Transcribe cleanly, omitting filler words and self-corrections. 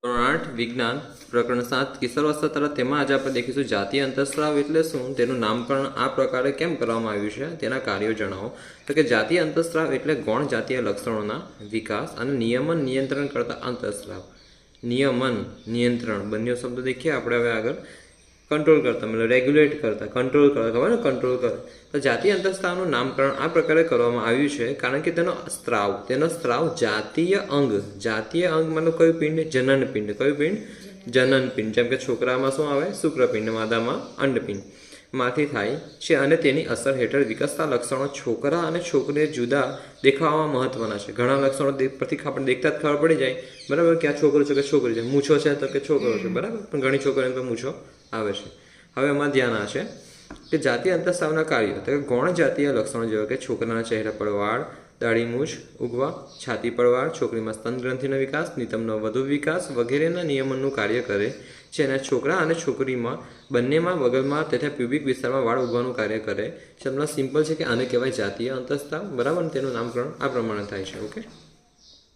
ધોરણ 8 વિજ્ઞાન પ્રકરણ 7 કિશોરાવસ્થા તરફ તેમાં આજે આપણે દેખીશું જાતીય અંતઃસ્રાવ એટલે શું, તેનું નામકરણ આ પ્રકારે કેમ કરવામાં આવ્યું છે, તેના કાર્યો જણાવો. તો કે જાતીય અંતઃસ્રાવ એટલે ગૌણ જાતીય લક્ષણોના વિકાસ અને નિયમન નિયંત્રણ કરતા અંતઃસ્રાવ. નિયમન નિયંત્રણ બંને શબ્દો દેખીએ આપણે હવે આગળ. કંટ્રોલ કરતા મતલબ રેગ્યુલેટ કરતા, કંટ્રોલ કરતા, ખબર ને કંટ્રોલ કરે. તો જાતીય અંતઃસ્રાવનું નામકરણ આ પ્રકારે કરવામાં આવ્યું છે કારણ કે તેનો સ્ત્રાવ જાતીય અંગ મતલબ કયું પિંડ? જનન પિંડ. કયું પિંડ? જનન પિંડ. જેમ કે છોકરામાં શું આવે? શુક્રપિંડ. માદામાં અંડપિંડ માંથી થાય છે અને તેની અસર હેઠળ વિકસતા લક્ષણો છોકરા અને છોકરીને જુદા દેખાવામાં મહત્વના છે. ઘણા લક્ષણો પરથી આપણે દેખતા જ ખબર પડી જાય, બરાબર, કે આ છોકરો છે કે છોકરી છે, મૂછો છે તો કે છોકરો છે, બરાબર, પણ ઘણી છોકરીઓને તો મૂછો આવે છે. હવે એમાં ધ્યાન આવશે કે જાતીય અંતઃસ્રાવના કાર્યો, તો કે ગૌણ જાતીય લક્ષણો જેવા કે છોકરાના ચહેરા પર વાળ, દાઢી મૂછ ઉગવા, છાતી પર વાળ, છોકરીમાં સ્તન ગ્રંથિનો વિકાસ, નિતંબનો વધુ વિકાસ વગેરેના નિયમનનું કાર્ય કરે છે. અને છોકરા અને છોકરીમાં બંનેમાં વગરમાં તથા પ્યુબિક વિસ્તારમાં વાળ ઉગવાનું કાર્ય કરે છે. સિમ્પલ છે કે આને કહેવાય જાતીય અંતઃસ્રાવ, બરાબર. તેનું નામકરણ આ પ્રમાણે થાય છે. ઓકે.